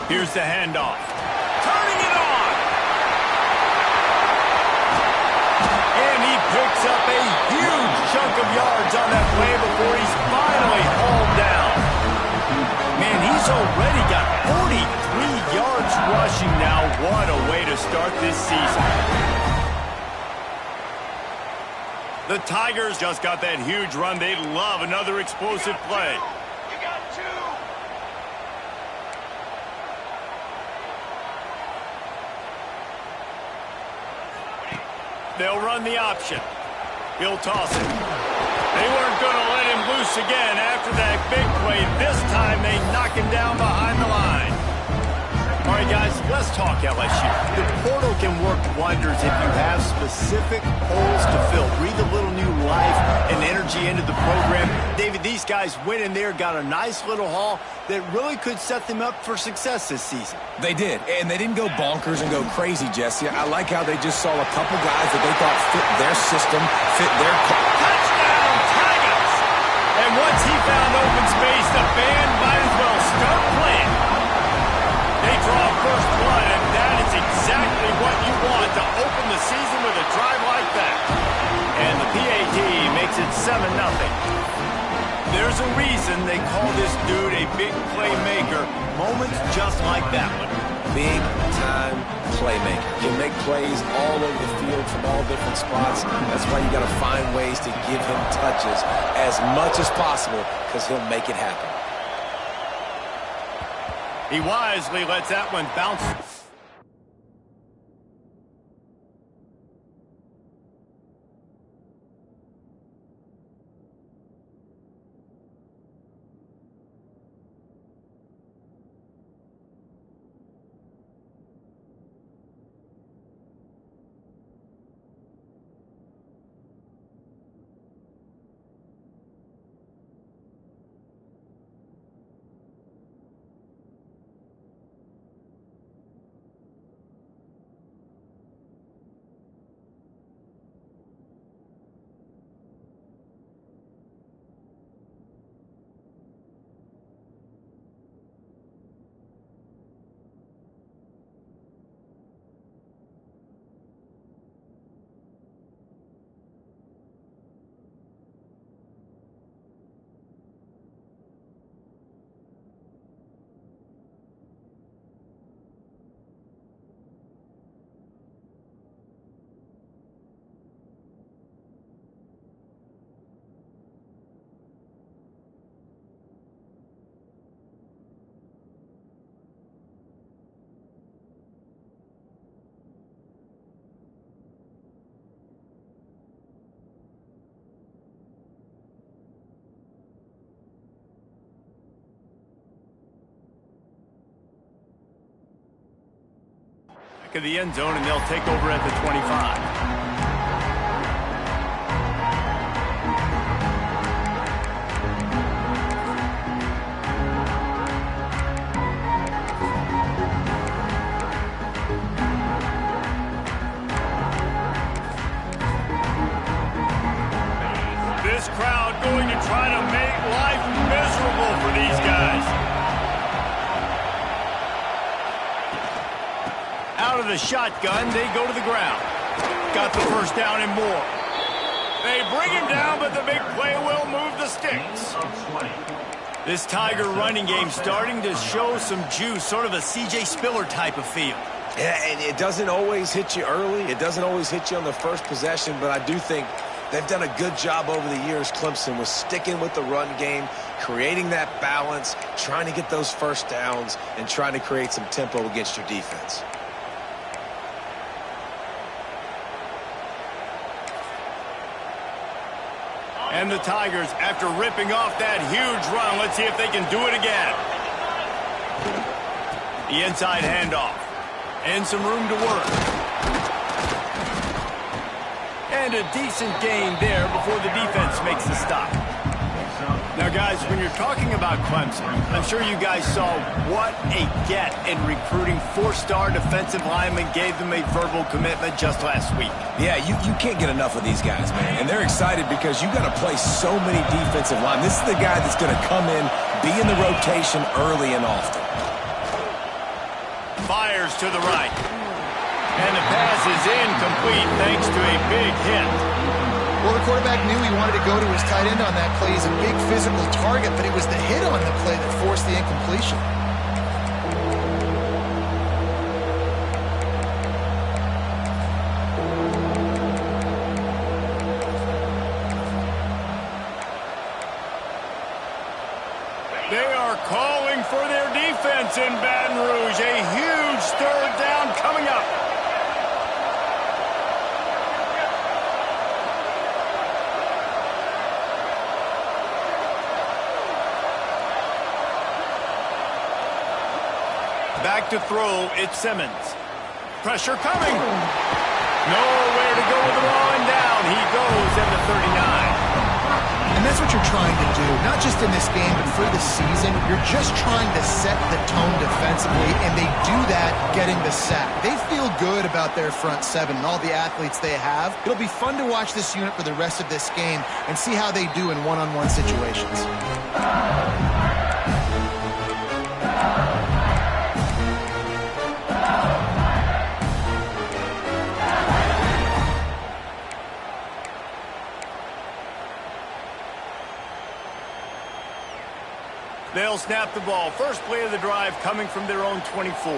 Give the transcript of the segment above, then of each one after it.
Here's the handoff. Turning it on. And he picks up a huge chunk of yards on that play before he's finally hauled down. Man, he's already got 43 yards rushing now. What a way to start this season. The Tigers just got that huge run. They'd love another explosive play. You got 2. They'll run the option. He'll toss it. They weren't going to let him loose again after that big play. This time they knock him down behind the line. All right, guys, let's talk LSU. The portal can work wonders if you have specific holes to fill. Breathe a little new life and energy into the program. David, these guys went in there, got a nice little haul that really could set them up for success this season. They did, and they didn't go bonkers and go crazy, Jesse. I like how they just saw a couple guys that they thought fit their system, fit their... Touchdown, Tigers! And once he found open space, the band might as well start playing. They draw first blood, and that is exactly what you want to open the season with a drive like that. And the PAT makes it 7-0. There's a reason they call this dude a big playmaker. Moments just like that one. Big-time playmaker. Can make plays all over the field from all different spots. That's why you got to find ways to give him touches as much as possible, because he'll make it happen. He wisely lets that one bounce. Of the end zone, and they'll take over at the 25. This crowd going to try to make life miserable for these guys. Out of the shotgun, they go to the ground. Got the first down and more. They bring him down, but the big play will move the sticks. This Tiger running game starting to show some juice, sort of a C.J. Spiller type of feel. Yeah, and it doesn't always hit you early. It doesn't always hit you on the first possession, but I do think they've done a good job over the years, Clemson, with sticking with the run game, creating that balance, trying to get those first downs, and trying to create some tempo against your defense. And the Tigers, after ripping off that huge run, let's see if they can do it again. The inside handoff. And some room to work. And a decent gain there before the defense makes the stop. Now, guys, when you're talking about Clemson, I'm sure you guys saw what a get in recruiting. 4-star defensive linemen gave them a verbal commitment just last week. Yeah, you can't get enough of these guys, man. And they're excited because you got to play so many defensive linemen. This is the guy that's going to come in, be in the rotation early and often. Fires to the right. And the pass is incomplete thanks to a big hit. Well, the quarterback knew he wanted to go to his tight end on that play. He's a big physical target, but it was the hit on the play that forced the incompletion. They are calling for their defense in Baton Rouge. A huge third down coming up. Back to throw, it's Simmons. Pressure coming. Nowhere to go with the ball and down. He goes at the 39. And that's what you're trying to do, not just in this game, but for the season. You're just trying to set the tone defensively, and they do that getting the sack. They feel good about their front seven and all the athletes they have. It'll be fun to watch this unit for the rest of this game and see how they do in one-on-one situations. They'll snap the ball. First play of the drive coming from their own 24.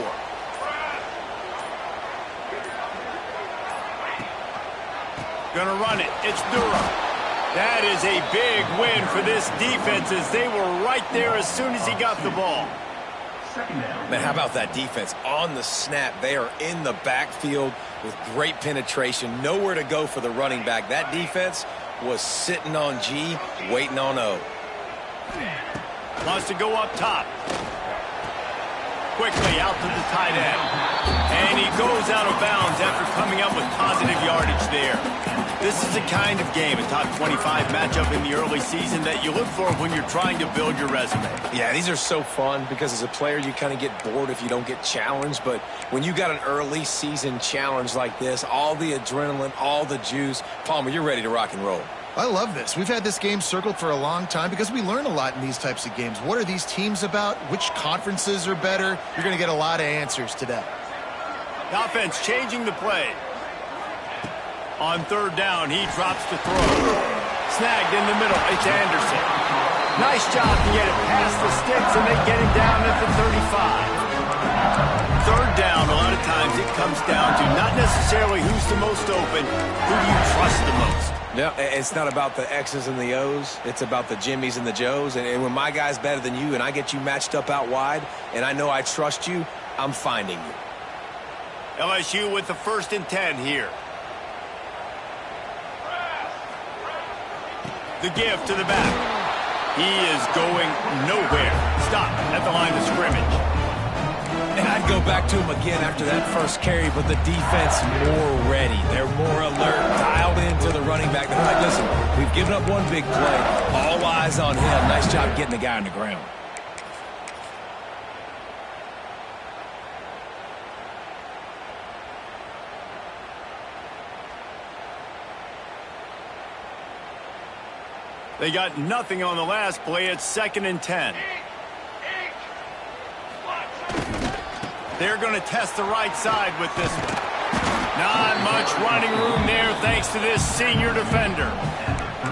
Gonna run it. It's Durham. That is a big win for this defense as they were right there as soon as he got the ball. Man, how about that defense? On the snap, they are in the backfield with great penetration. Nowhere to go for the running back. That defense was sitting on G, waiting on O. Wants to go up top. Quickly out to the tight end. And he goes out of bounds after coming up with positive yardage there. This is the kind of game, a top 25 matchup in the early season, that you look for when you're trying to build your resume. Yeah, these are so fun because as a player you kind of get bored if you don't get challenged. But when you got an early season challenge like this, all the adrenaline, all the juice, Palmer, you're ready to rock and roll. I love this. We've had this game circled for a long time because we learn a lot in these types of games. What are these teams about? Which conferences are better? You're going to get a lot of answers today. The offense changing the play. On third down, he drops the throw. Snagged in the middle. It's Anderson. Nice job to get it past the sticks, and they get him down at the 35. Third down, a lot of times it comes down to not necessarily who's the most open, who do you trust the most. Yeah, it's not about the X's and the O's. It's about the Jimmies and the Joes. And when my guy's better than you and I get you matched up out wide and I know I trust you, I'm finding you. LSU with the 1st and 10 here. The give to the back. He is going nowhere. Stop at the line of scrimmage. And I'd go back to him again after that first carry, but the defense more ready. They're more alert, dialed into the running back. They're like, listen, we've given up one big play. All eyes on him. Nice job getting the guy on the ground. They got nothing on the last play. It's 2nd and 10. They're going to test the right side with this one. Not much running room there thanks to this senior defender.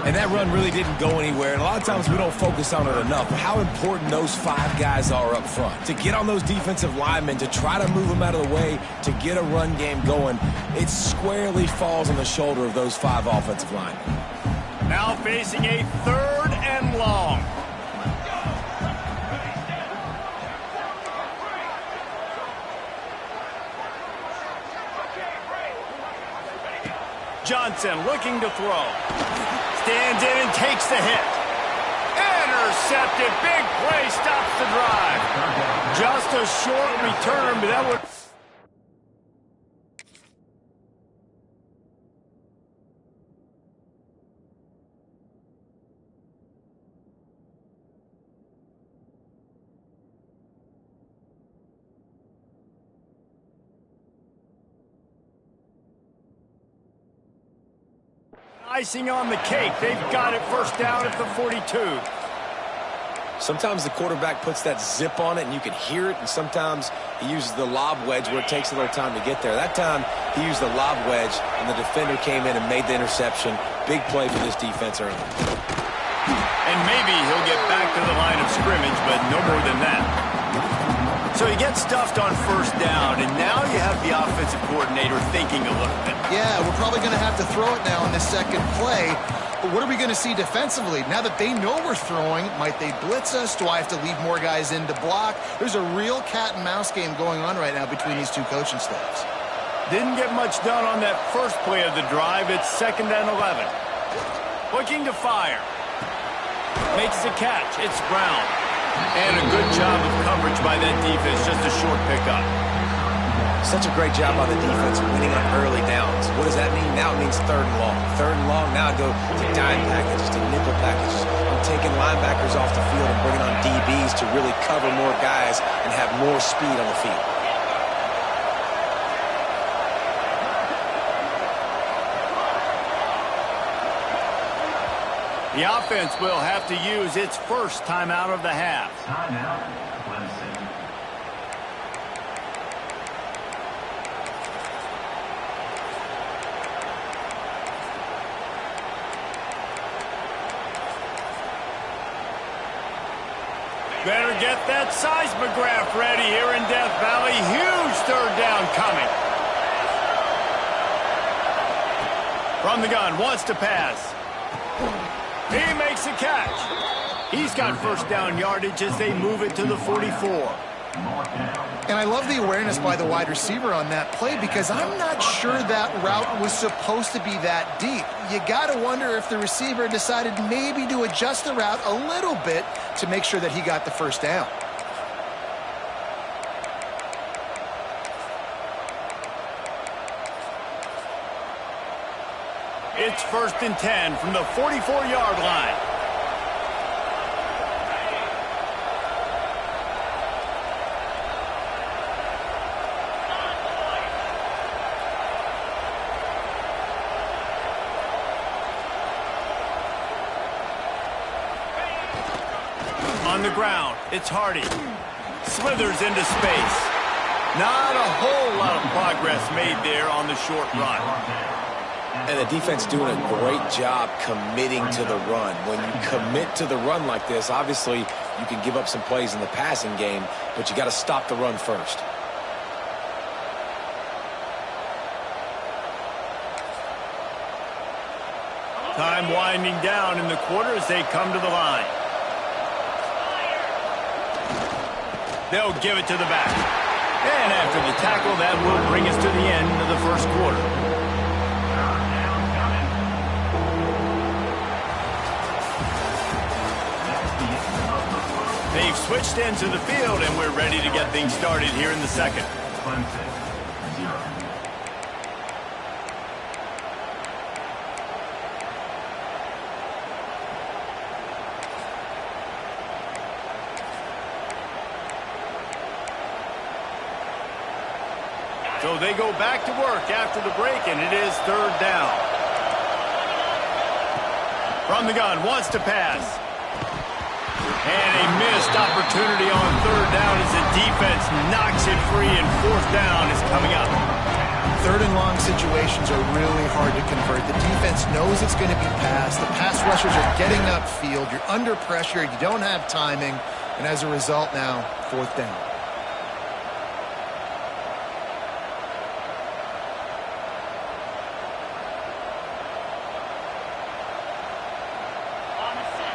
And that run really didn't go anywhere. And a lot of times we don't focus on it enough. How important those 5 guys are up front. To get on those defensive linemen, to try to move them out of the way, to get a run game going, it squarely falls on the shoulder of those 5 offensive linemen. Now facing a 3rd and long. Johnson looking to throw. Stands in and takes the hit. Intercepted. Big play stops the drive. Just a short return, but that would... Icing on the cake. They've got it 1st down at the 42. Sometimes the quarterback puts that zip on it and you can hear it, and sometimes he uses the lob wedge where it takes a little time to get there. That time he used the lob wedge and the defender came in and made the interception. Big play for this defense early. And maybe he'll get back to the line of scrimmage, but no more than that. So he gets stuffed on first down, and now you have the offensive coordinator thinking a little bit. Yeah, we're probably going to have to throw it now in this second play. But what are we going to see defensively? Now that they know we're throwing, might they blitz us? Do I have to leave more guys in to block? There's a real cat and mouse game going on right now between these two coaching staffs. Didn't get much done on that first play of the drive. It's 2nd and 11. Looking to fire. Makes the catch. It's Brown. And a good job of coverage by that defense. Just a short pickup. Such a great job by the defense winning on early downs. What does that mean? Now it means 3rd and long. 3rd and long, now I go to dime packages, to nickel packages. I'm taking linebackers off the field and bringing on DBs to really cover more guys and have more speed on the field. The offense will have to use its first timeout of the half. Timeout, Clemson. Better get that seismograph ready here in Death Valley. Huge 3rd down coming. From the gun, wants to pass. He makes a catch. He's got first down yardage as they move it to the 44. And I love the awareness by the wide receiver on that play because I'm not sure that route was supposed to be that deep. You got to wonder if the receiver decided maybe to adjust the route a little bit to make sure that he got the first down. It's 1st and 10 from the 44-yard line. On the ground, it's Hardy. Slithers into space. Not a whole lot of progress made there on the short run. And the defense doing a great job committing to the run. When you commit to the run like this, obviously you can give up some plays in the passing game, but you got to stop the run first. Time winding down in the quarter as they come to the line. They'll give it to the back. And after the tackle, that will bring us to the end of the first quarter. They've switched into the field, and we're ready to get things started here in the second. So they go back to work after the break, and it is 3rd down. From the gun, wants to pass. And a missed opportunity on 3rd down as the defense knocks it free, and 4th down is coming up. 3rd and long situations are really hard to convert. The defense knows it's going to be passed. The pass rushers are getting upfield. You're under pressure. You don't have timing. And as a result now, 4th down.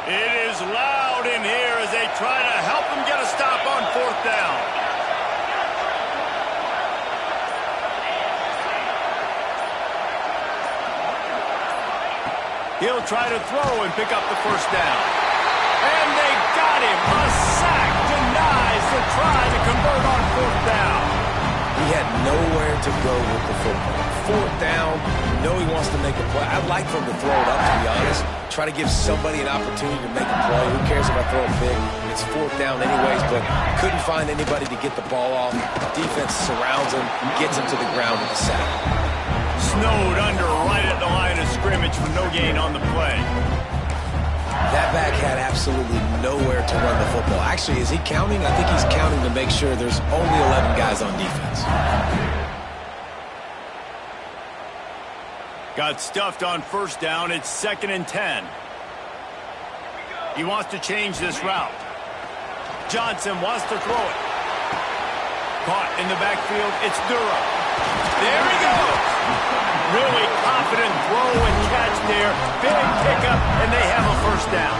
It is loud in here as they try to help him get a stop on 4th down. He'll try to throw and pick up the first down. And they got him. A sack denies the try to convert on 4th down. He had nowhere to go with the football. 4th down, you know he wants to make a play. I'd like for him to throw it up, to be honest. Try to give somebody an opportunity to make a play. Who cares if I throw it big? It's 4th down anyways, but couldn't find anybody to get the ball off. Defense surrounds him, gets him to the ground with the sack. Snowed under right at the line of scrimmage for no gain on the play. That back had absolutely nowhere to run the football. Actually, is he counting? I think he's counting to make sure there's only 11 guys on defense. Got stuffed on first down. It's 2nd and 10. He wants to change this route. Johnson wants to throw it. Caught in the backfield. It's Dura. There he goes. Really confident throw and catch there. Big pickup, and they have a first down.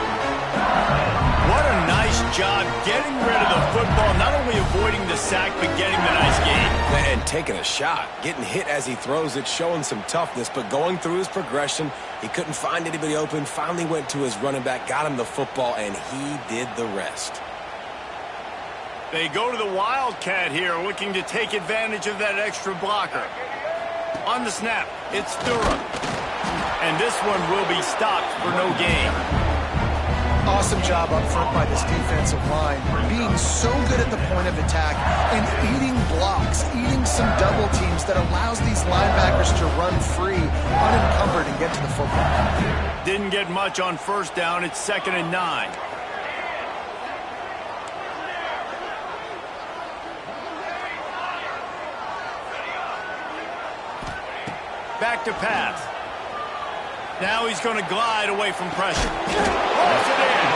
What a nice job getting rid of the football, not only avoiding the sack, but getting the nice gain. And taking a shot. Getting hit as he throws it, showing some toughness, but going through his progression, he couldn't find anybody open, finally went to his running back, got him the football, and he did the rest. They go to the Wildcat here, looking to take advantage of that extra blocker. On the snap, it's Dura. And this one will be stopped for no gain. Awesome job up front by this defensive line, being so good at the point of attack and eating blocks, eating some double teams that allows these linebackers to run free, unencumbered, and get to the football. Didn't get much on first down. It's 2nd and 9. Back to pass. Now he's going to glide away from pressure. Pulls it in.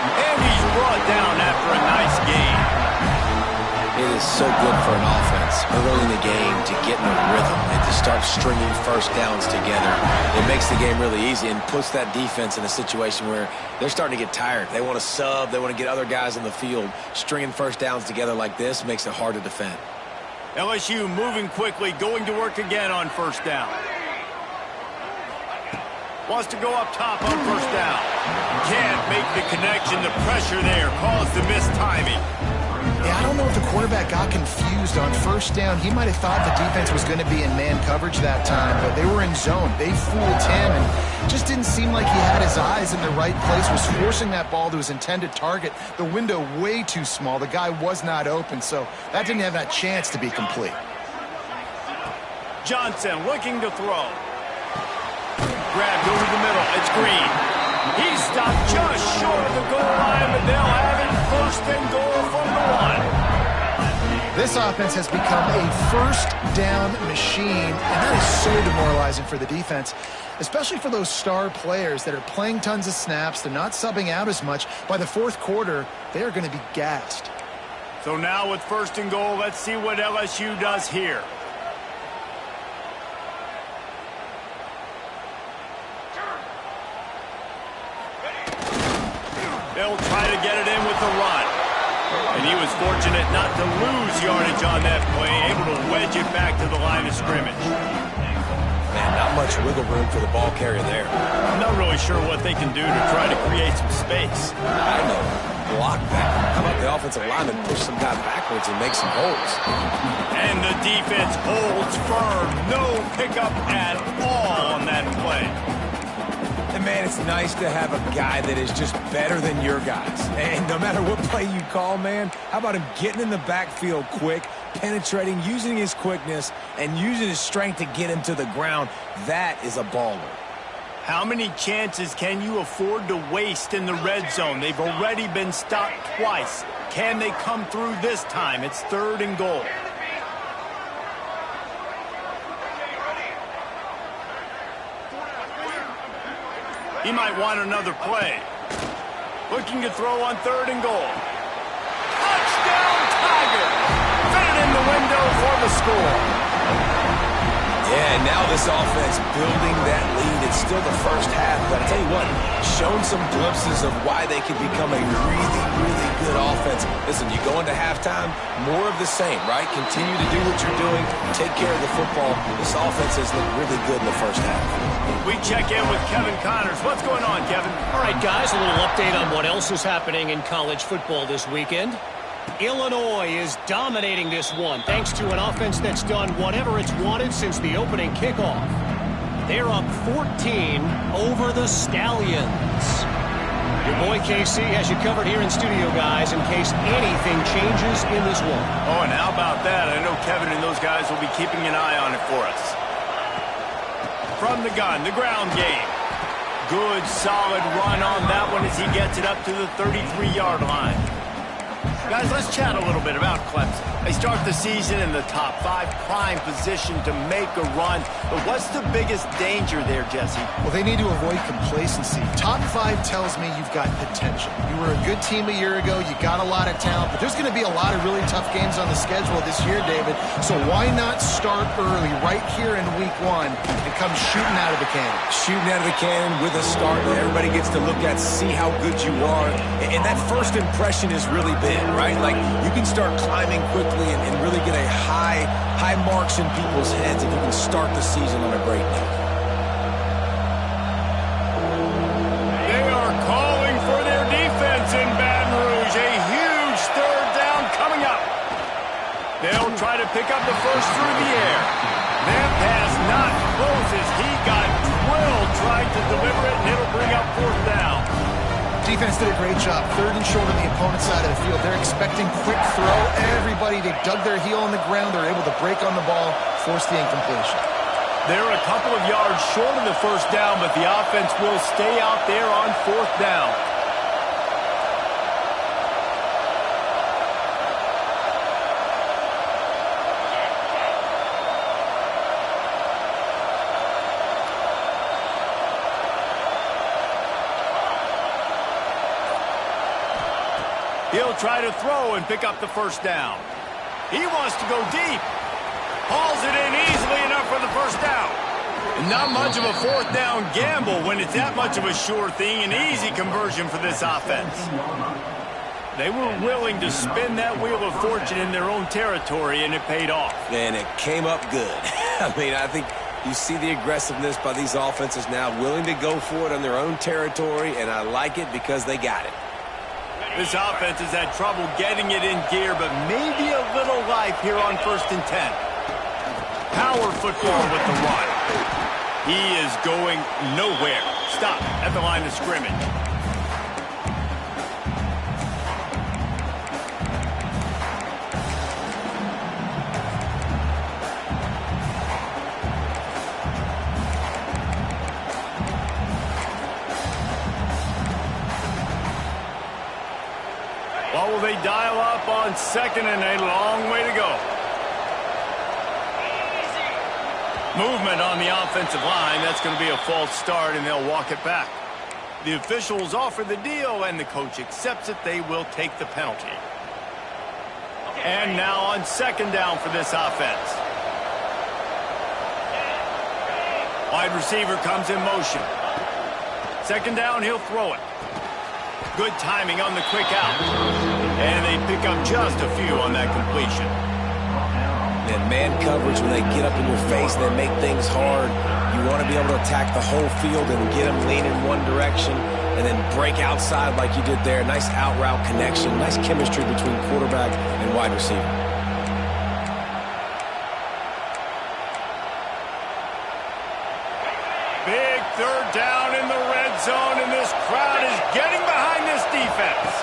And he's brought down after a nice gain. It is so good for an offense early in the game to get in a rhythm and to start stringing first downs together. It makes the game really easy and puts that defense in a situation where they're starting to get tired. They want to sub. They want to get other guys in the field. Stringing first downs together like this makes it hard to defend. LSU moving quickly, going to work again on first down. Wants to go up top on first down. Can't make the connection. The pressure there caused the mistiming. Yeah, I don't know if the quarterback got confused on first down. He might have thought the defense was going to be in man coverage that time, but they were in zone. They fooled him and just didn't seem like he had his eyes in the right place, was forcing that ball to his intended target. The window way too small. The guy was not open, so that didn't have that chance to be complete. Johnson looking to throw. Grabbed over the middle. It's Green. He stopped just short of the goal line, but they'll have it 1st and goal from the 1. This offense has become a first down machine, and that is so demoralizing for the defense, especially for those star players that are playing tons of snaps. They're not subbing out as much. By the 4th quarter, they are going to be gassed. So now with 1st and goal, let's see what LSU does here. They'll try to get it in with the run. And he was fortunate not to lose yardage on that play, able to wedge it back to the line of scrimmage. Man, not much wiggle room for the ball carrier there. I'm not really sure what they can do to try to create some space. I know. Block that. How about the offensive lineman push some guy backwards and make some holes? And the defense holds firm. No pickup at all on that play. And, man, it's nice to have a guy that is just better than your guys. And no matter what play you call, man, how about him getting in the backfield quick, penetrating, using his quickness, and using his strength to get him to the ground? That is a baller. How many chances can you afford to waste in the red zone? They've already been stopped twice. Can they come through this time? It's 3rd and goal. He might want another play. Looking to throw on 3rd and goal. Touchdown, Tiger! Fit it in the window for the score. Yeah, and now this offense building that lead. It's still the first half, but I tell you what, shown some glimpses of why they could become a really, really good offense. Listen, you go into halftime, more of the same, right? Continue to do what you're doing, take care of the football. This offense has looked really good in the first half. We check in with Kevin Connors. What's going on, Kevin? All right, guys, a little update on what else is happening in college football this weekend. Illinois is dominating this one thanks to an offense that's done whatever it's wanted since the opening kickoff. They're up 14 over the Stallions. Your boy KC has you covered here in studio, guys, in case anything changes in this one. Oh, and how about that? I know Kevin and those guys will be keeping an eye on it for us. From the gun, the ground game. Good, solid run on that one as he gets it up to the 33-yard line. Guys, let's chat a little bit about Clemson. They start the season in the top 5, prime position to make a run. But what's the biggest danger there, Jesse? Well, they need to avoid complacency. Top 5 tells me you've got potential. You were a good team a year ago. You got a lot of talent. But there's going to be a lot of really tough games on the schedule this year, David. So why not start early right here in week 1 and come shooting out of the cannon? Shooting out of the cannon with a start that everybody gets to look at, see how good you are. And that first impression is really big, right? Like, you can start climbing quickly and really get a high marks in people's heads if you can start the season on a great note. They are calling for their defense in Baton Rouge. A huge third down coming up. They'll try to pick up the first through the air. That pass not close as he got drilled trying to deliver it, and it'll bring up fourth down. Defense did a great job. 3rd and short on the opponent's side of the field. They're expecting quick throw. Everybody, they dug their heel on the ground. They're able to break on the ball, force the incompletion. They're a couple of yards short of the first down, but the offense will stay out there on 4th down. He'll try to throw and pick up the first down. He wants to go deep. Hauls it in easily enough for the first down. Not much of a 4th down gamble when it's that much of a sure thing. An easy conversion for this offense. They were willing to spin that wheel of fortune in their own territory, and it paid off. And it came up good. I mean, I think you see the aggressiveness by these offenses now, willing to go for it on their own territory, and I like it because they got it. This offense has had trouble getting it in gear, but maybe a little life here on 1st and 10. Power football with the run. He is going nowhere. Stop at the line of scrimmage. What will they dial up on 2nd and a long way to go? Movement on the offensive line. That's going to be a false start, and they'll walk it back. The officials offer the deal, and the coach accepts it. They will take the penalty. And now on 2nd down for this offense. Wide receiver comes in motion. 2nd down, he'll throw it. Good timing on the quick out. And they pick up just a few on that completion. And man coverage, when they get up in your face, they make things hard. You want to be able to attack the whole field and get them leaning one direction and then break outside like you did there. Nice out route connection, nice chemistry between quarterback and wide receiver. Big 3rd down in the red zone, and this crowd is getting behind this defense.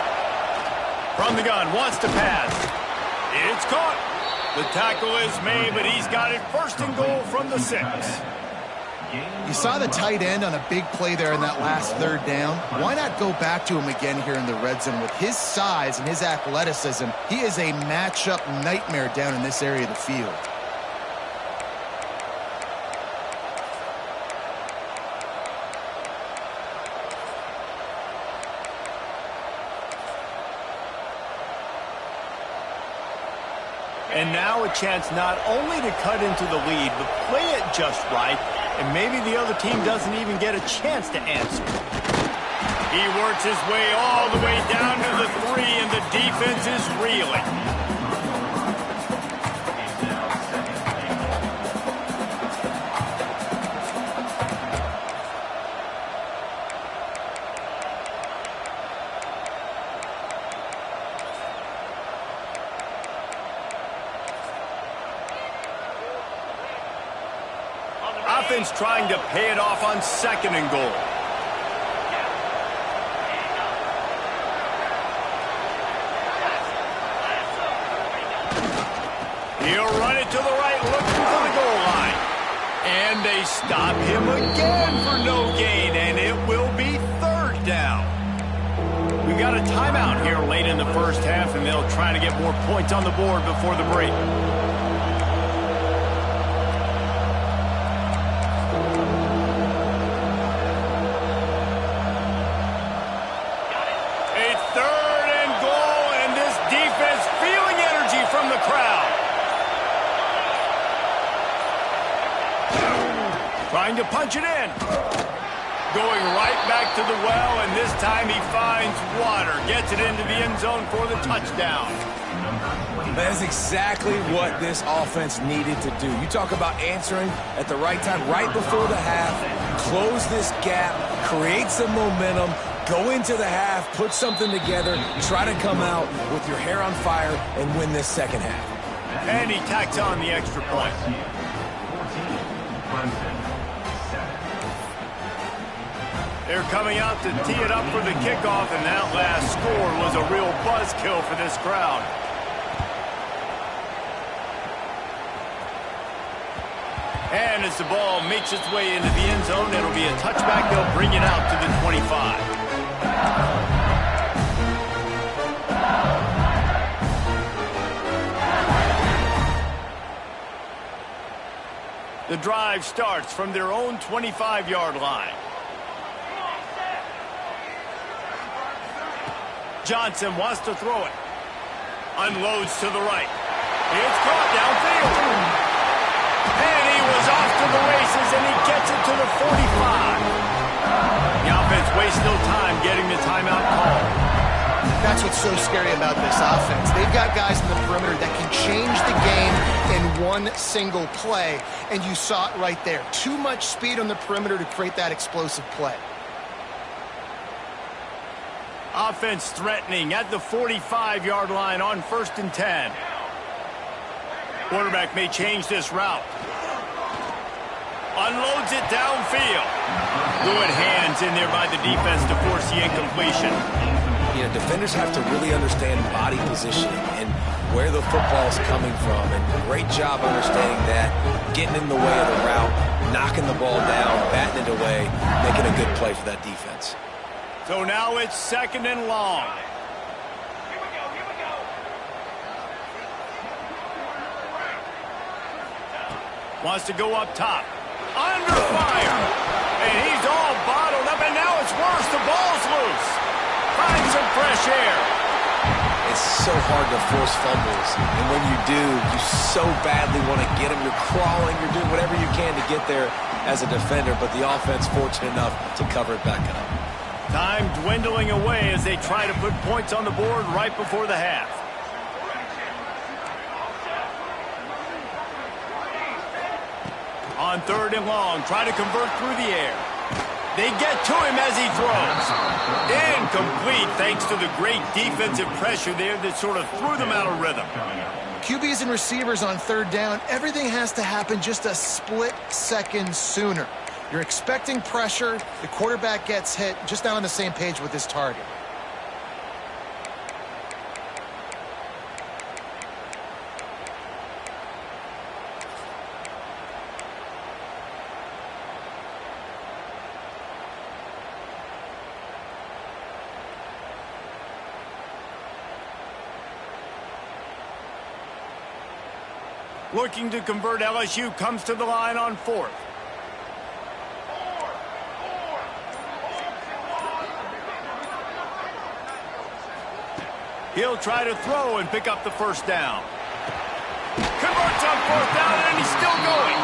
From the gun, wants to pass. It's caught. The tackle is made, but he's got it 1st and goal from the 6. You saw the tight end on a big play there in that last 3rd down. Why not go back to him again here in the red zone? With his size and his athleticism, he is a matchup nightmare down in this area of the field. And now a chance not only to cut into the lead, but play it just right, and maybe the other team doesn't even get a chance to answer. He works his way all the way down to the 3, and the defense is reeling. Offense trying to pay it off on 2nd and goal. He'll run it to the right, looking for the goal line. And they stop him again for no gain, and it will got a timeout here late in the first half, and they'll try to get more points on the board before the break. A third and goal, and this defense feeling energy from the crowd. Trying to punch it in. Going right back to the well, and this time he finds water. Gets it into the end zone for the touchdown. That's exactly what this offense needed to do. You talk about answering at the right time, right before the half, close this gap, create some momentum, go into the half, put something together, try to come out with your hair on fire and win this second half. And he tacks on the extra point. 14, They're coming out to tee it up for the kickoff, and that last score was a real buzzkill for this crowd. And as the ball makes its way into the end zone, it'll be a touchback. They'll bring it out to the 25. The drive starts from their own 25-yard line. Johnson wants to throw it. Unloads to the right. It's caught downfield. And he was off to the races, and he gets it to the 45. The offense wastes no time getting the timeout call. That's what's so scary about this offense. They've got guys in the perimeter that can change the game in one single play, and you saw it right there. Too much speed on the perimeter to create that explosive play. Offense threatening at the 45-yard line on 1st and 10. Quarterback may change this route. Unloads it downfield. Good hands in there by the defense to force the incompletion. You know, defenders have to really understand body positioning and where the football is coming from. And great job understanding that, getting in the way of the route, knocking the ball down, batting it away, making a good play for that defense. So now it's 2nd and long. Wants to go up top. Under fire. And he's all bottled up, and now it's worse. The ball's loose. Find some fresh air. It's so hard to force fumbles. And when you do, you so badly want to get them. You're crawling. You're doing whatever you can to get there as a defender, but the offense fortunate enough to cover it back up. Time dwindling away as they try to put points on the board right before the half. On 3rd and long, try to convert through the air. They get to him as he throws. Incomplete thanks to the great defensive pressure there that sort of threw them out of rhythm. QBs and receivers on 3rd down, everything has to happen just a split second sooner. You're expecting pressure, the quarterback gets hit, just not on the same page with his target. Looking to convert, LSU comes to the line on 4th. He'll try to throw and pick up the 1st down. Converts on 4th down, and he's still going.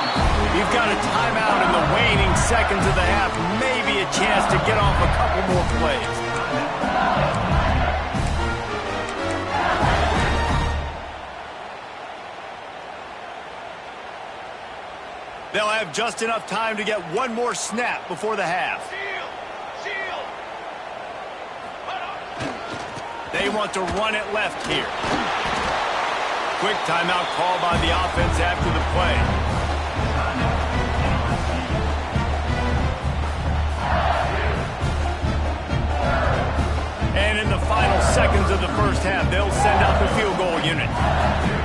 You've got a timeout in the waning seconds of the half. Maybe a chance to get off a couple more plays. They'll have just enough time to get one more snap before the half. They want to run it left here. Quick timeout call by the offense after the play. And in the final seconds of the first half, they'll send out the field goal unit.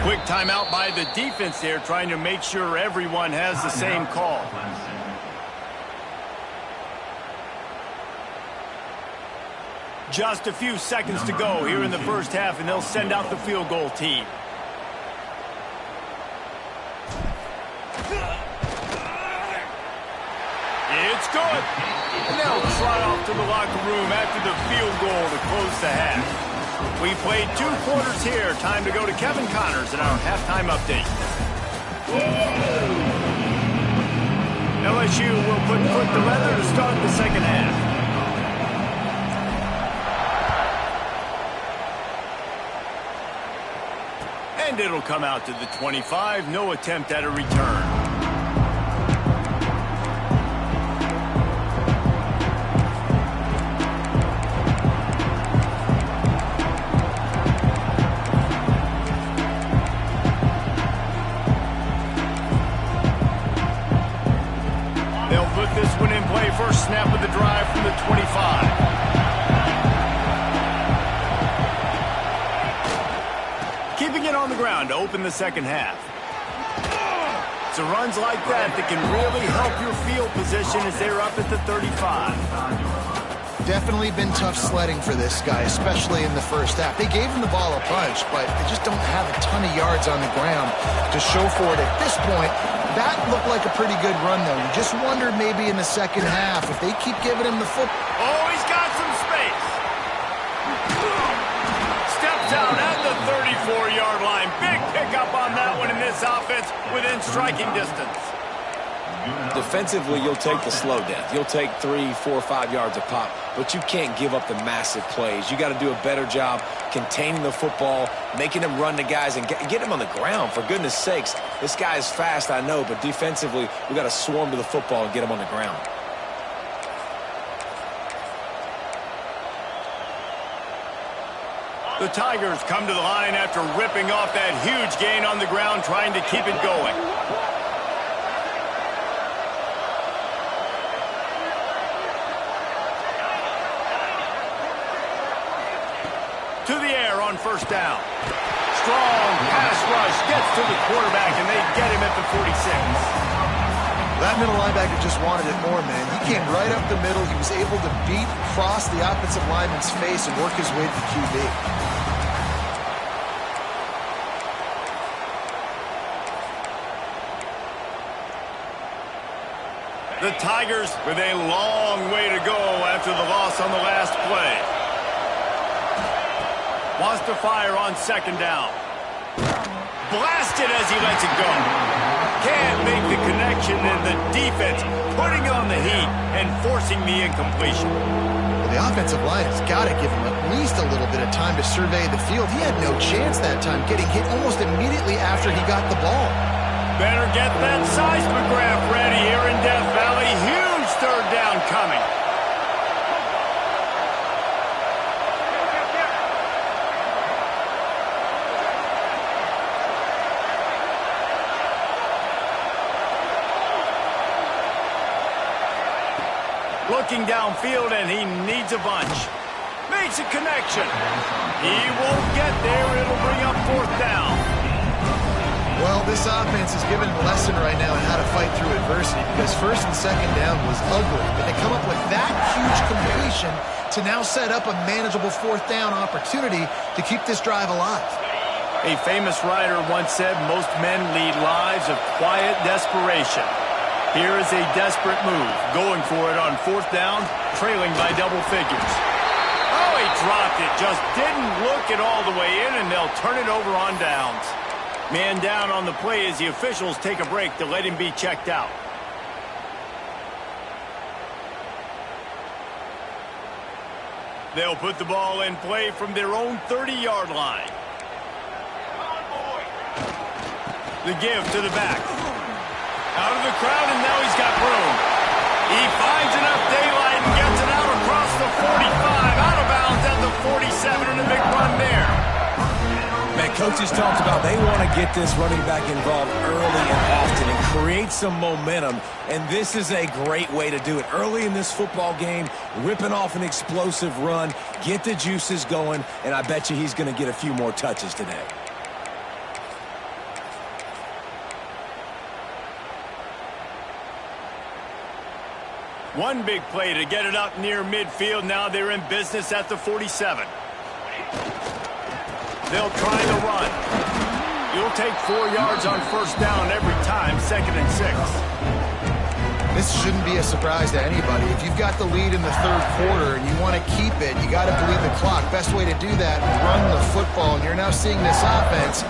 Quick timeout by the defense there, trying to make sure everyone has the same call. Just a few seconds to go here in the first half, and they'll send out the field goal team. It's good. And they'll trot off to the locker room after the field goal to close the half. We played 2 quarters here. Time to go to Kevin Connors in our halftime update. LSU will put foot to leather to start the second half. And it'll come out to the 25. No attempt at a return. This one in play. First snap of the drive from the 25. Keeping it on the ground to open the second half. So runs like that can really help your field position as they're up at the 35. Definitely been tough sledding for this guy, especially in the first half. They gave him the ball a bunch, but they just don't have a ton of yards on the ground to show for it at this point. That looked like a pretty good run, though. You just wondered maybe in the second half if they keep giving him the football. Oh, he's got some space. Steps out at the 34-yard line. Big pickup on that one in this offense within striking distance. Defensively, you'll take the slow death. You'll take 3, 4, 5 yards a pop, but you can't give up the massive plays. You got to do a better job containing the football, making them run to guys, and get them on the ground. For goodness sakes, this guy is fast, I know, but defensively, we got to swarm to the football and get him on the ground. The Tigers come to the line after ripping off that huge gain on the ground, trying to keep it going. To the air on first down. Strong pass rush gets to the quarterback, and they get him at the 46. That middle linebacker just wanted it more, man. He came right up the middle. He was able to cross the offensive lineman's face and work his way to the QB. The Tigers with a long way to go after the loss on the last play. Wants to fire on second down. Blasted as he lets it go. Can't make the connection, and the defense putting on the heat and forcing the incompletion. Well, the offensive line has got to give him at least a little bit of time to survey the field. He had no chance that time, getting hit almost immediately after he got the ball. Better get that seismograph ready here in Death Valley. Huge third down coming. Looking downfield, and he needs a bunch. Makes a connection. He won't get there. It'll bring up fourth down. Well, this offense is giving a lesson right now on how to fight through adversity, because first and second down was ugly, but they come up with that huge completion to now set up a manageable fourth down opportunity to keep this drive alive. A famous writer once said, most men lead lives of quiet desperation. Here is a desperate move, going for it on fourth down, trailing by double figures. Oh, he dropped it, just didn't look it all the way in, and they'll turn it over on downs. Man down on the play as the officials take a break to let him be checked out. They'll put the ball in play from their own 30-yard line. The give to the back. Out of the crowd, and now he's got room. He finds enough daylight and gets it out across the 45. Out of bounds at the 47, and a big run there. Man, coaches talked about they want to get this running back involved early and often and create some momentum, and this is a great way to do it. Early in this football game, ripping off an explosive run, get the juices going, and I bet you he's going to get a few more touches today. One big play to get it up near midfield. Now they're in business at the 47. They'll try the run. You'll take 4 yards on first down every time, 2nd and 6. This shouldn't be a surprise to anybody. If you've got the lead in the third quarter and you want to keep it, you got to bleed the clock. Best way to do that, run the football. And you're now seeing this offense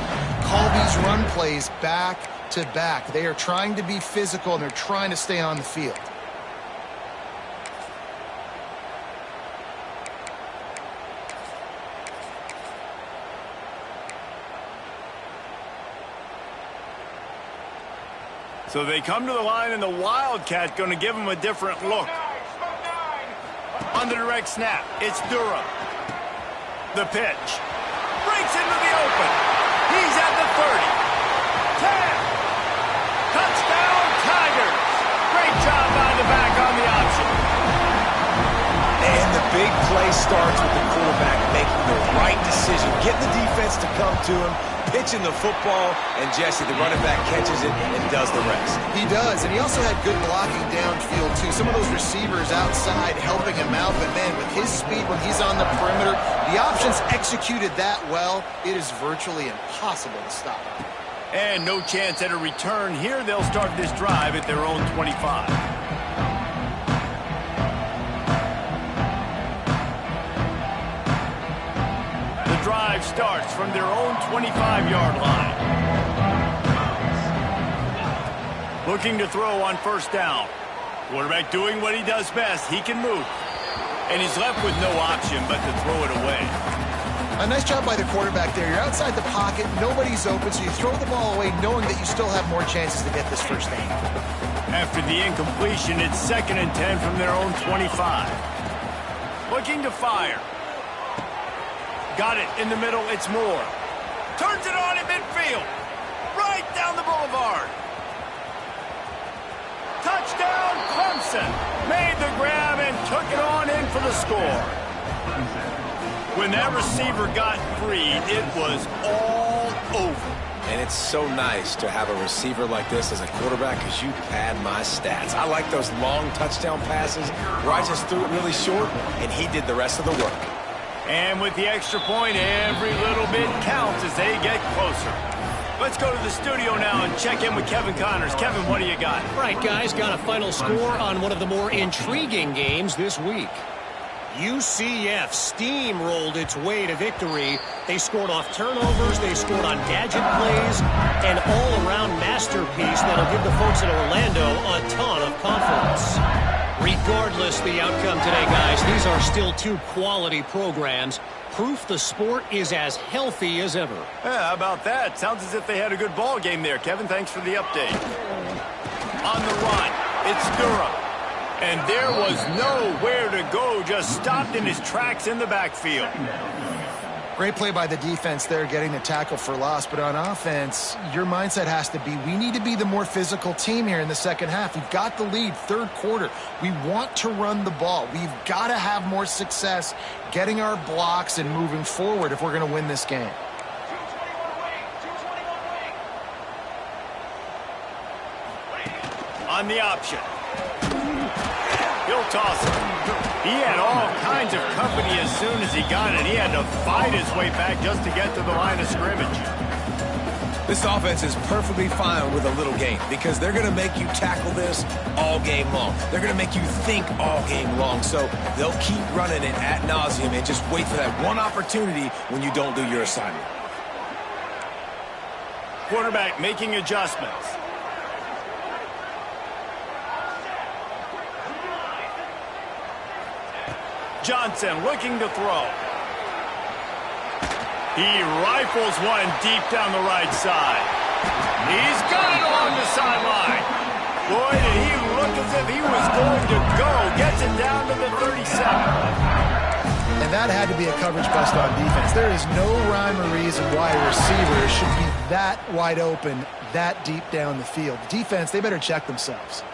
call these run plays back to back. They are trying to be physical, and they're trying to stay on the field. So they come to the line, and the Wildcat going to give them a different look. On the direct snap, it's Durham. The pitch. Breaks into the open. He's at the 30. 10. Touchdown, Tigers. Great job by the back on the option. And the big play starts with the quarterback making the right decision, getting the defense to come to him, pitching the football, and Jesse, the running back, catches it and does the rest. He does, and he also had good blocking downfield, too. Some of those receivers outside helping him out, but, man, with his speed when he's on the perimeter, the options executed that well, it is virtually impossible to stop. And no chance at a return here. They'll start this drive at their own 25. Drive starts from their own 25-yard line. Looking to throw on first down. Quarterback doing what he does best. He can move. And he's left with no option but to throw it away. A nice job by the quarterback there. You're outside the pocket. Nobody's open, so you throw the ball away knowing that you still have more chances to get this first down. After the incompletion, it's 2nd and 10 from their own 25. Looking to fire. Got it in the middle, it's Moore. Turns it on in midfield. Right down the boulevard. Touchdown, Clemson. Made the grab and took it on in for the score. When that receiver got free, it was all over. And it's so nice to have a receiver like this as a quarterback because you pad my stats. I like those long touchdown passes where I just threw it really short, and he did the rest of the work. And with the extra point, every little bit counts as they get closer. Let's go to the studio now and check in with Kevin Connors. Kevin, what do you got? All right, guys, got a final score on one of the more intriguing games this week. UCF steamrolled its way to victory. They scored off turnovers, they scored on gadget plays, an all-around masterpiece that'll give the folks in Orlando a ton of confidence. Regardless the outcome today, guys, these are still two quality programs. Proof the sport is as healthy as ever. Yeah, how about that? Sounds as if they had a good ball game there. Kevin, thanks for the update. On the run, it's Durham. And there was nowhere to go, just stopped in his tracks in the backfield. Great play by the defense there, getting the tackle for loss. But on offense, your mindset has to be, we need to be the more physical team here in the second half. We've got the lead, third quarter. We want to run the ball. We've got to have more success getting our blocks and moving forward if we're going to win this game. On the option. He'll toss it. He had all kinds of company as soon as he got it. He had to fight his way back just to get to the line of scrimmage. This offense is perfectly fine with a little game because they're going to make you tackle this all game long. They're going to make you think all game long. So they'll keep running it ad nauseum and just wait for that one opportunity when you don't do your assignment. Quarterback making adjustments. Johnson looking to throw. He rifles one deep down the right side. He's got it along the sideline. Boy, did he look as if he was going to go. Gets it down to the 37. And that had to be a coverage bust on defense. There is no rhyme or reason why a receiver should be that wide open, that deep down the field. Defense, they better check themselves.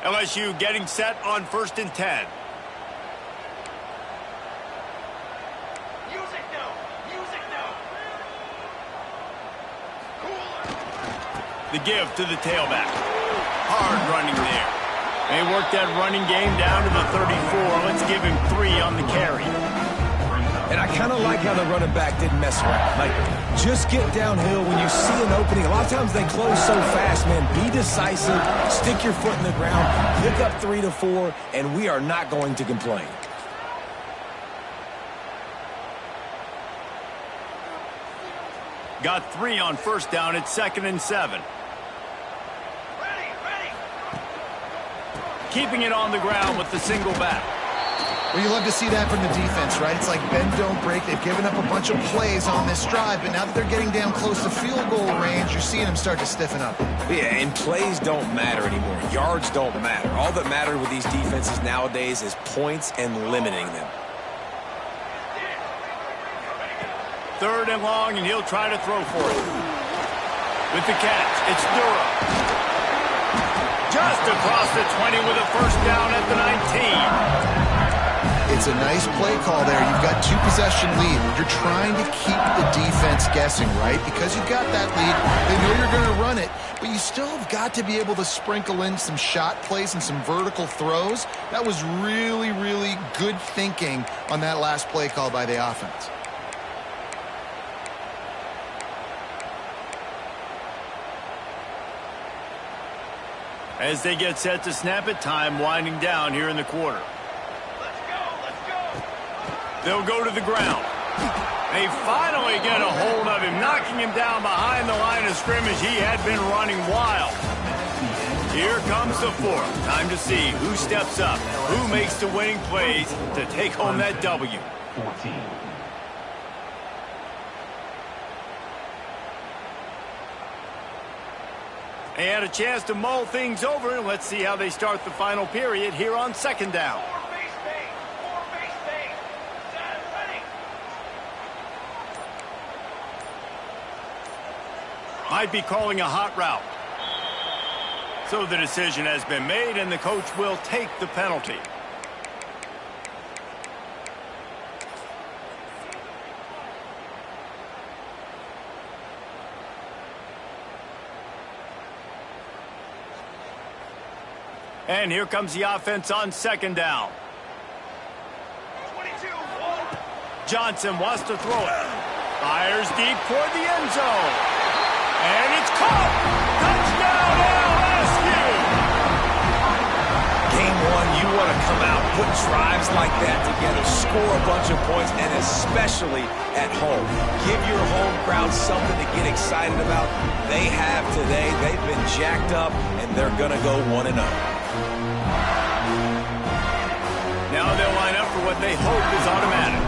LSU getting set on 1st and 10. The give to the tailback. Hard running there. They work that running game down to the 34. Let's give him 3 on the carry. And I kind of like how the running back didn't mess around. Like, just get downhill when you see an opening. A lot of times they close so fast, man. Be decisive, stick your foot in the ground, pick up 3 to 4, and we are not going to complain. Got 3 on first down. It's 2nd and 7. Keeping it on the ground with the single back. Well, you love to see that from the defense, right? It's like bend, don't break. They've given up a bunch of plays on this drive, but now that they're getting down close to field goal range, you're seeing them start to stiffen up. Yeah, and plays don't matter anymore. Yards don't matter. All that matters with these defenses nowadays is points and limiting them. 3rd and long, and he'll try to throw for it. With the catch, it's Durham. Just across the 20 with a first down at the 19. It's a nice play call there. You've got 2-possession lead. You're trying to keep the defense guessing, right? Because you've got that lead, they know you're going to run it, but you still have got to be able to sprinkle in some shot plays and some vertical throws. That was really, really good thinking on that last play call by the offense. As they get set to snap it, time winding down here in the quarter. They'll go to the ground. They finally get a hold of him, knocking him down behind the line of scrimmage. He had been running wild. Here comes the 4th. Time to see who steps up, who makes the winning plays to take home that W. 14. They had a chance to mull things over. Let's see how they start the final period here on 2nd down. Might be calling a hot route. So the decision has been made, and the coach will take the penalty. And here comes the offense on 2nd down. 22. Johnson wants to throw it. Fires deep toward the end zone. And it's caught. Touchdown, LSU. Game 1, you want to come out, put drives like that together, score a bunch of points, and especially at home. Give your home crowd something to get excited about. They have today. They've been jacked up, and they're going to go 1-0. Now they'll line up for what they hope is automatic.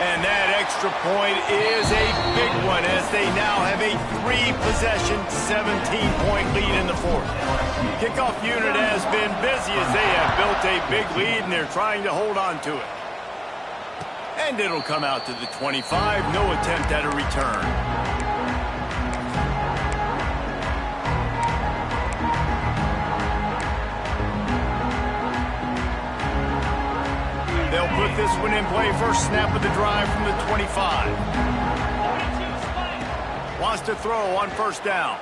And that extra point is a big one as they now have a 3-possession, 17-point lead in the 4th. Kickoff unit has been busy as they have built a big lead and they're trying to hold on to it. And it'll come out to the 25. No attempt at a return. They'll put this one in play. First snap of the drive from the 25. Wants to throw on first down.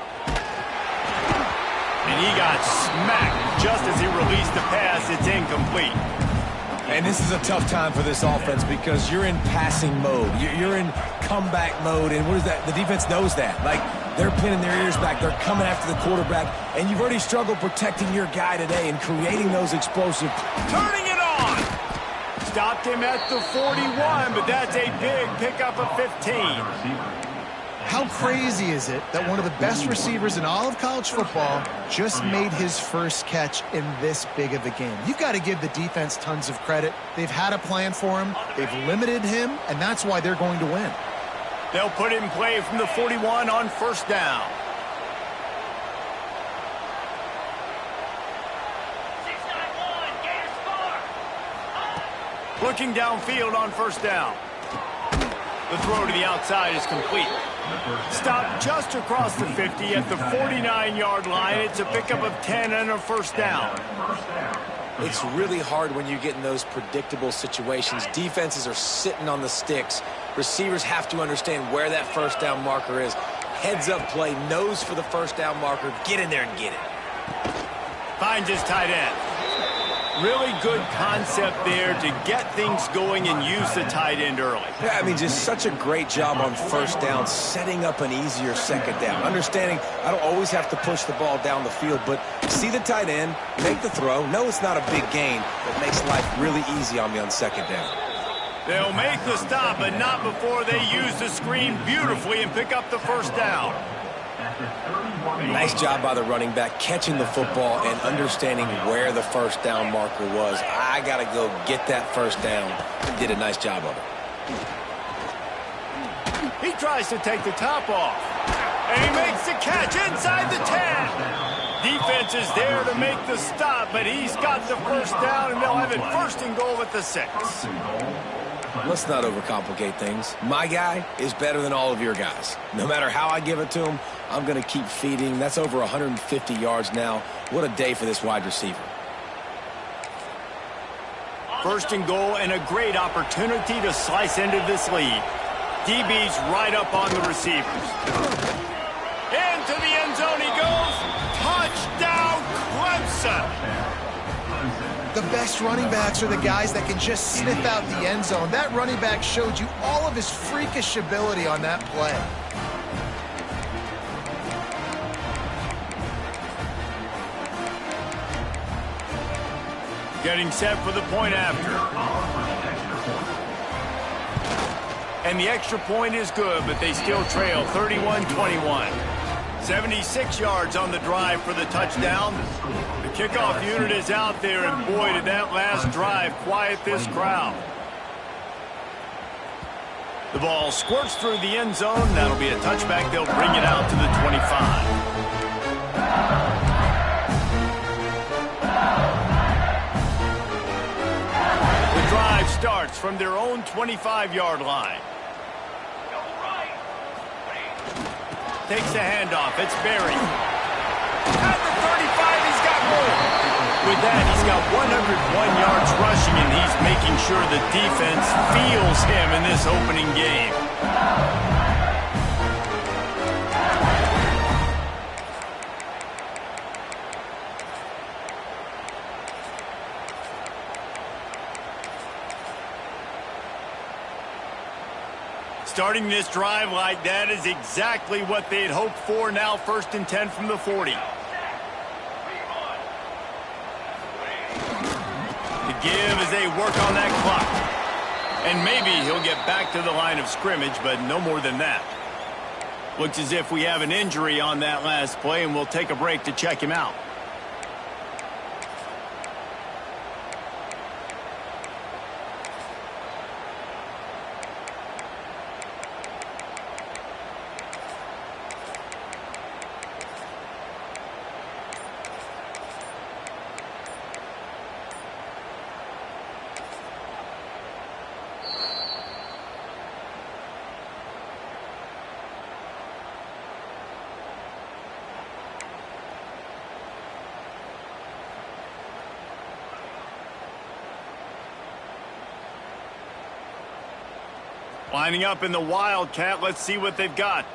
And he got smacked just as he released the pass. It's incomplete. And this is a tough time for this offense because you're in passing mode. You're in comeback mode. And what is that? The defense knows that. Like, they're pinning their ears back. They're coming after the quarterback. And you've already struggled protecting your guy today and creating those explosive. Turning it on. Stopped him at the 41, but that's a big pickup of 15. How crazy is it that one of the best receivers in all of college football just made his first catch in this big of a game? You've got to give the defense tons of credit. They've had a plan for him. They've limited him, and that's why they're going to win. They'll put it in play from the 41 on first down. Looking downfield on first down. The throw to the outside is complete. Stopped just across the 50 at the 49-yard line. It's a pickup of 10 and a first down. It's really hard when you get in those predictable situations. Defenses are sitting on the sticks. Receivers have to understand where that first down marker is. heads-up play, nose for the first down marker. Get in there and get it. Finds his tight end. Really good concept there to get things going and use the tight end early. Yeah, I mean, just such a great job on first down, setting up an easier second down. Understanding I don't always have to push the ball down the field, but see the tight end, make the throw. No, it's not a big gain, but makes life really easy on me on second down. They'll make the stop, but not before they use the screen beautifully and pick up the first down. Nice job by the running back, catching the football and understanding where the first down marker was. I got to go get that first down. He did a nice job of it. He tries to take the top off. And he makes the catch inside the 10. Defense is there to make the stop, but he's got the first down, and they'll have it first and goal at the 6. Let's not overcomplicate things. My guy is better than all of your guys. No matter how I give it to him, I'm going to keep feeding. That's over 150 yards now. What a day for this wide receiver. First and goal and a great opportunity to slice into this lead. DB's right up on the receivers. Into the end zone he goes. Touchdown, Clemson. The best running backs are the guys that can just sniff out the end zone. That running back showed you all of his freakish ability on that play. Getting set for the point after. And the extra point is good, but they still trail 31-21. 76 yards on the drive for the touchdown. The kickoff unit is out there, and boy, did that last drive quiet this crowd. The ball squirts through the end zone. That'll be a touchback. They'll bring it out to the 25. The drive starts from their own 25-yard line. Takes the handoff. It's Berry. At the 35, he's got more. With that, he's got 101 yards rushing, and he's making sure the defense feels him in this opening game. Starting this drive like that is exactly what they'd hoped for. Now 1st and 10 from the 40. The give as they work on that clock. And maybe he'll get back to the line of scrimmage, but no more than that. Looks as if we have an injury on that last play, and we'll take a break to check him out. Lining up in the Wildcat. Let's see what they've got.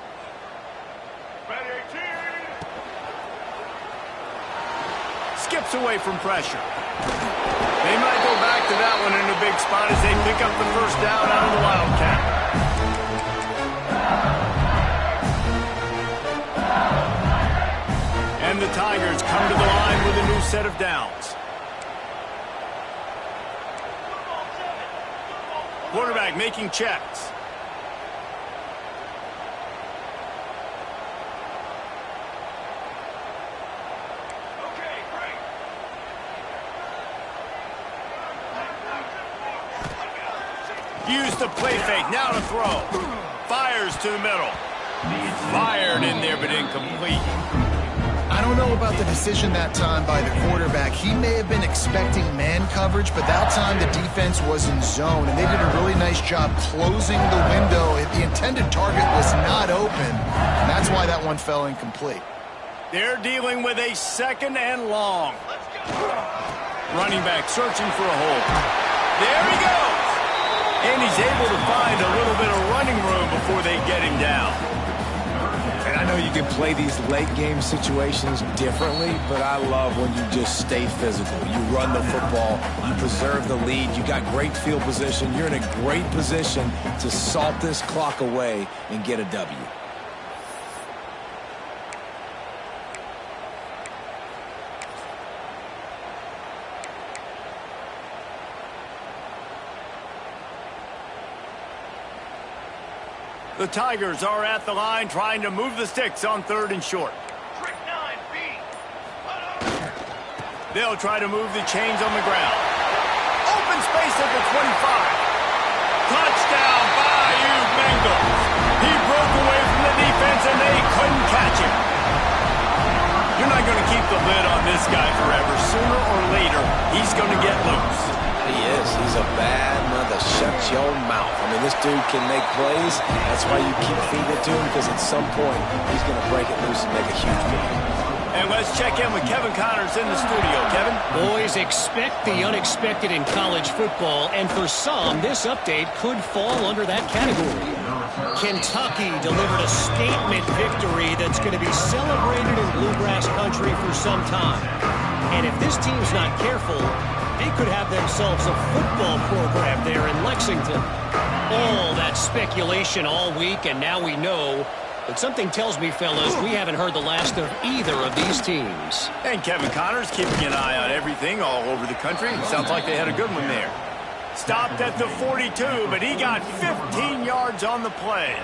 Skips away from pressure. They might go back to that one in a big spot as they pick up the first down out of the Wildcat. And the Tigers come to the line with a new set of downs. Quarterback making checks. Okay, great. Use the play fake. Now to throw. Fires to the middle. Fired in there, but incomplete. I don't know about the decision that time by the quarterback. He may have been expecting man coverage, but that time the defense was in zone, and they did a really nice job closing the window. The intended target was not open, and that's why that one fell incomplete. They're dealing with a 2nd and long. Running back searching for a hole. There he goes. And he's able to find a little bit of running room before they get him down. And I know you can play these late-game situations differently, but I love when you just stay physical. You run the football, you preserve the lead, you got great field position, you're in a great position to salt this clock away and get a W. The Tigers are at the line trying to move the sticks on 3rd and short. They'll try to move the chains on the ground. Open space at the 25. Touchdown, Bayou Bengals. He broke away from the defense and they couldn't catch him. You're not going to keep the lid on this guy forever. Sooner or later, he's going to get loose. He is. He's a bad mother. Shut your mouth. I mean, this dude can make plays. That's why you keep feeding it to him, because at some point, he's going to break it loose and make a huge play. And let's check in with Kevin Connors in the studio. Kevin? Boys, expect the unexpected in college football, and for some, this update could fall under that category. Kentucky delivered a statement victory that's going to be celebrated in Bluegrass country for some time. And if this team's not careful, they could have themselves a football program there in Lexington. All that speculation all week, and now we know. But something tells me, fellas, we haven't heard the last of either of these teams. And Kevin Connors keeping an eye on everything all over the country. Sounds like they had a good one there. Stopped at the 42, but he got 15 yards on the play.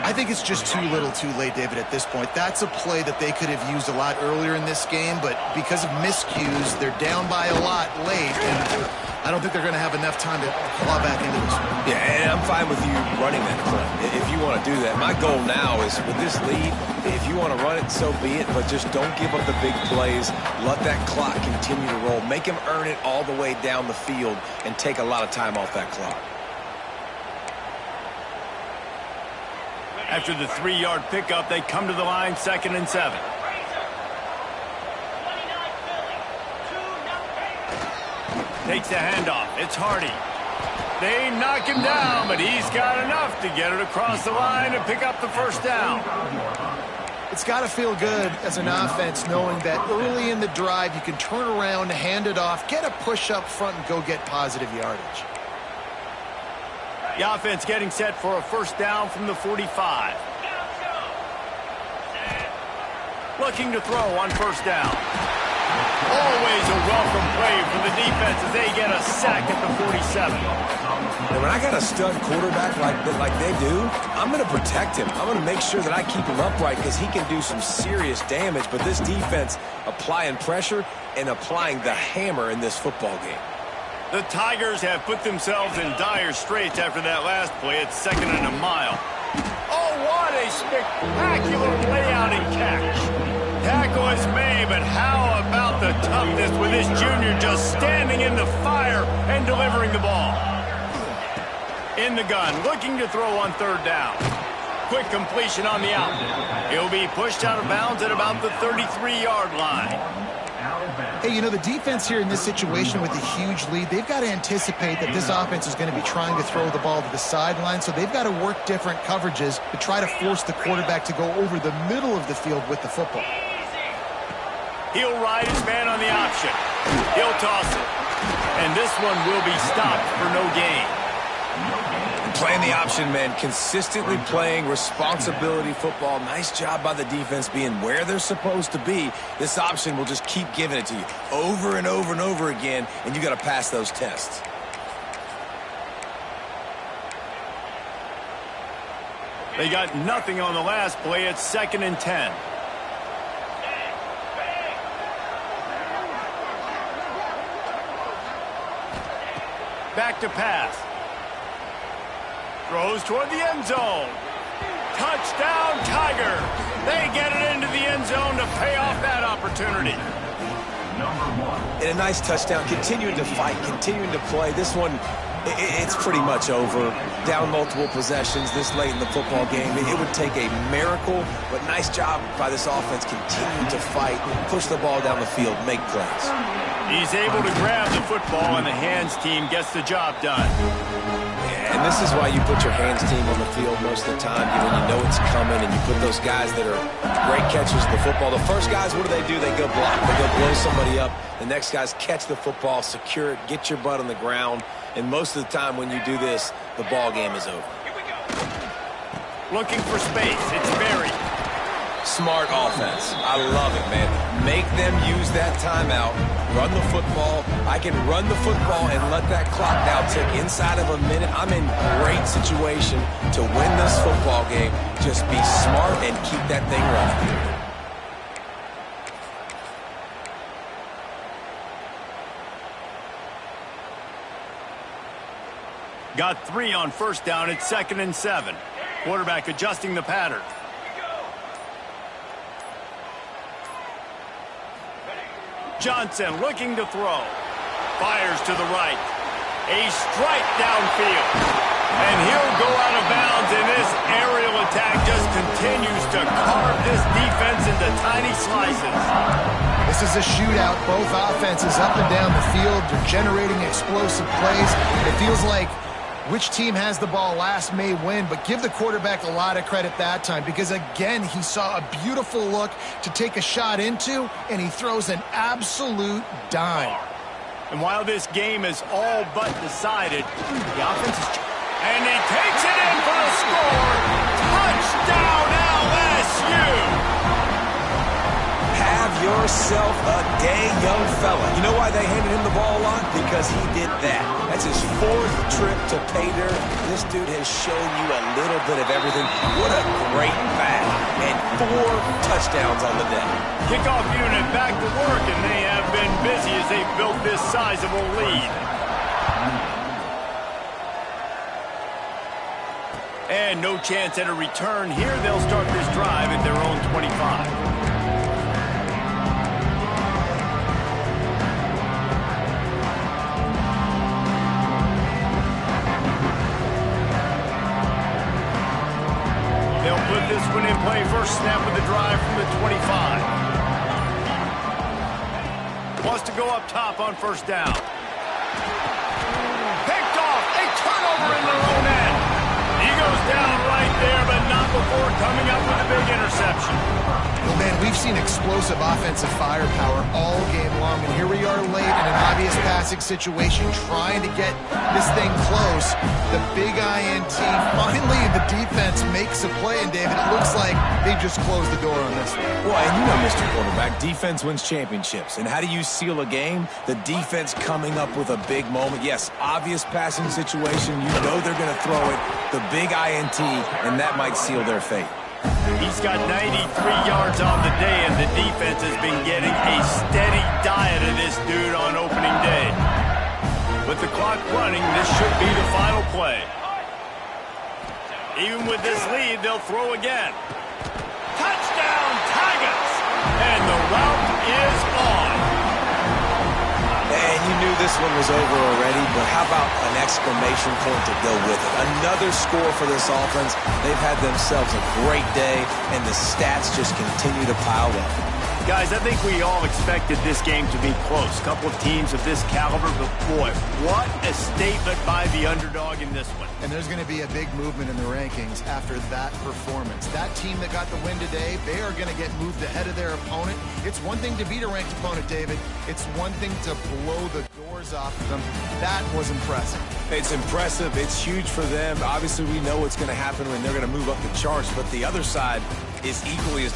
I think it's just too little too late, David, at this point. That's a play that they could have used a lot earlier in this game, but because of miscues, they're down by a lot late, and I don't think they're going to have enough time to claw back into this one. Yeah, and I'm fine with you running that play if you want to do that. My goal now is with this lead, if you want to run it, so be it, but just don't give up the big plays. Let that clock continue to roll. Make him earn it all the way down the field and take a lot of time off that clock. After the 3-yard pickup, they come to the line 2nd and 7. Takes the handoff. It's Hardy. They knock him down, but he's got enough to get it across the line and pick up the first down. It's got to feel good as an offense knowing that early in the drive you can turn around, hand it off, get a push up front, and go get positive yardage. The offense getting set for a first down from the 45. Looking to throw on first down. Always a welcome play for the defense as they get a sack at the 47. And when I got a stud quarterback like they do, I'm going to protect him. I'm going to make sure that I keep him upright because he can do some serious damage. But this defense applying pressure and applying the hammer in this football game. The Tigers have put themselves in dire straits after that last play. It's 2nd and a mile. Oh, what a spectacular layout and catch. Tackle is made, but how about the toughness with this junior just standing in the fire and delivering the ball? In the gun, looking to throw on 3rd down. Quick completion on the out. He'll be pushed out of bounds at about the 33-yard line. Hey, you know, the defense here in this situation with a huge lead, they've got to anticipate that this offense is going to be trying to throw the ball to the sideline, so they've got to work different coverages to try to force the quarterback to go over the middle of the field with the football. He'll ride his man on the option. He'll toss it. And this one will be stopped for no gain. Playing the option, man, consistently playing responsibility football. Nice job by the defense being where they're supposed to be. This option will just keep giving it to you over and over and over again, and you got to pass those tests. They got nothing on the last play. It's 2nd and 10. Back to pass. Throws toward the end zone. Touchdown, Tiger. They get it into the end zone to pay off that opportunity. And a nice touchdown, continuing to fight, continuing to play. This one, it's pretty much over. Down multiple possessions this late in the football game. It would take a miracle, but nice job by this offense continuing to fight, push the ball down the field, make plays. He's able to grab the football, and the hands team gets the job done. And And this is why you put your hands team on the field most of the time. When you know it's coming and you put those guys that are great catchers of the football. The first guys, what do? They go block. They go blow somebody up. The next guys catch the football, secure it, get your butt on the ground. And most of the time when you do this, the ball game is over. Looking for space. It's buried. Smart offense. I love it, man. Make them use that timeout. Run the football. I can run the football and let that clock now tick inside of a minute. I'm in great situation to win this football game. Just be smart and keep that thing running. Got 3 on first down. It's 2nd and 7. Quarterback adjusting the pattern. Johnson looking to throw. Fires to the right. A strike downfield. And he'll go out of bounds, and this aerial attack just continues to carve this defense into tiny slices. This is a shootout. Both offenses up and down the field. They're generating explosive plays. It feels like which team has the ball last may win, but give the quarterback a lot of credit that time because, again, he saw a beautiful look to take a shot into, and he throws an absolute dime. And while this game is all but decided, the offense is... And he takes it in for the score. Touchdown, LSU! Have yourself a day, young fella. You know why they handed him the ball a lot? Because he did that. That's his 4th trip to pay dirt. This dude has shown you a little bit of everything. What a great back. And 4 touchdowns on the day. Kickoff unit back to work, and they have been busy as they've built this sizable lead. And no chance at a return here. They'll start this drive at their own 25. They'll put this one in play. First snap of the drive from the 25. Wants to go up top on first down. Picked off. A turnover in their own end. He goes down right there, but not before coming up with a big interception. Well, man, we've seen explosive offensive firepower all game long, and here we are late in an obvious passing situation trying to get this thing close. The big INT, finally the defense makes a play, and David, it looks like they just closed the door on this one. Well, and you know, Mr. Quarterback, defense wins championships. And how do you seal a game? The defense coming up with a big moment. Yes, obvious passing situation. You know they're going to throw it. The big INT, and that might seal their fate. He's got 93 yards on the day, and the defense has been getting a steady diet of this dude on opening day. With the clock running, this should be the final play. Even with this lead, they'll throw again. Touchdown, Tigers! And the route is on. And you knew this one was over already, but how about an exclamation point to go with it? Another score for this offense. They've had themselves a great day, and the stats just continue to pile up. Guys, I think we all expected this game to be close. A couple of teams of this caliber, but boy, what a statement by the underdog in this one. And there's going to be a big movement in the rankings after that performance. That team that got the win today, they are going to get moved ahead of their opponent. It's one thing to beat a ranked opponent, David. It's one thing to blow the doors off of them. That was impressive. It's impressive. It's huge for them. Obviously, we know what's going to happen when they're going to move up the charts, but the other side is equally as